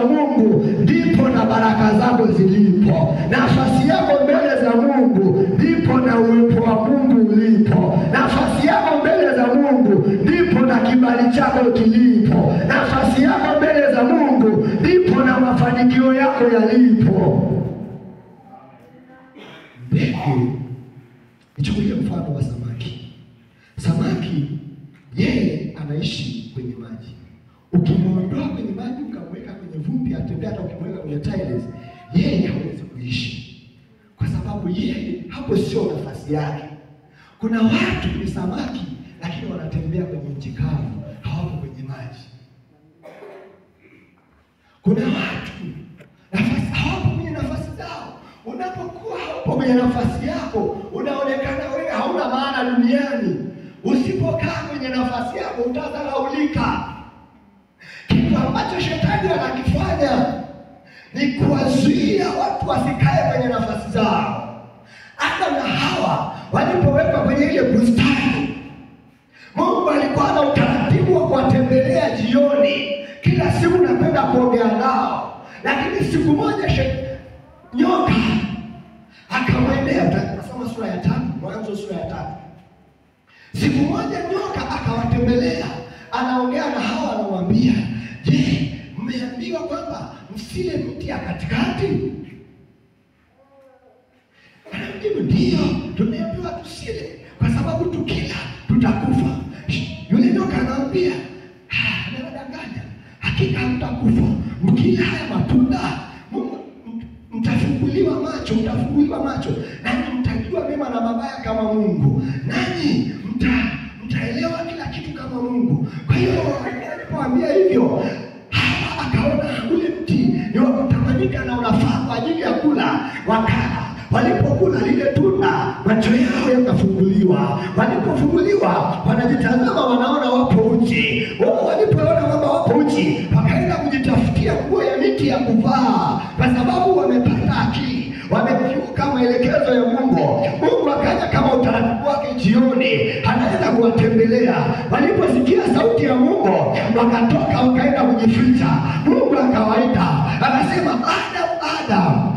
za Mungu ndipo na baraka zako zilipo. Nafasi yako mbele za Mungu ndipo na uwepo wa Mungu ulipo. Nafasi yako mbele za Mungu ndipo na kibali chako kilipo. Nafasi yako mbele za Mungu ndipo na mafanikio yako yalipo. Ndege, nichukulie mfano wa samaki. Samaki yeye anaishi kwenye maji. Ukimwondoa kwenye maji ukamweka kwenye vumbi, atembea, hata ukimweka kwenye tiles, yeye hawezi kuishi, kwa sababu yeye hapo sio nafasi yake. Kuna watu ni samaki lakini wanatembea kwenye nchi kavu, hawapo kwenye maji. Kuna watu hawapo kwenye nafasi zao. Unapokuwa hapo kwenye nafasi yako, unaonekana wewe hauna maana duniani. Usipokaa kwenye nafasi yako utadharaulika. Kitu ambacho shetani anakifanya ni kuwazuia watu wasikae kwenye nafasi zao. Adam na Hawa walipowekwa kwenye ile bustani, Mungu alikuwa na utaratibu wa kuwatembelea jioni, kila siku napenda kuongea nao. Lakini siku moja nyoka akamwendea. Tunasoma sura ya 3, Mwanzo sura ya 3. Siku moja nyoka akawatembelea, anaongea na Hawa, anamwambia, je, mmeambiwa kwamba msile mti ya katikati? Anamjibu, ndio, tumeambiwa tusile kwa sababu tukila tutakufa. Yule nyoka anamwambia, anawadanganya, hakika mtakufa. Mkila haya matunda mtafunguliwa macho, nanyi mtajua mema na mabaya kama Mungu, nanyi mtaelewa kila kitu kama Mungu. Kwa hiyo alipoambia hivyo, Hawa akaona ule mti ni wa kutamanika na unafaa kwa ajili ya kula. Wakala, walipokula lile tunda, macho yao yakafunguliwa. Walipofunguliwa, wanajitazama, wanaona wapo uchi. Walipoona kwamba wapo uchi, wakaenda kujitafutia nguo ya miti ya kuvaa, kwa sababu wamepata akili, wamekiuka maelekezo ya Mungu. Mungu akaja kama utaratibu wake, jioni anaenda kuwatembelea. Waliposikia sauti ya Mungu, wakatoka wakaenda kujificha. Mungu akawaita, akasema, Adam, Adam.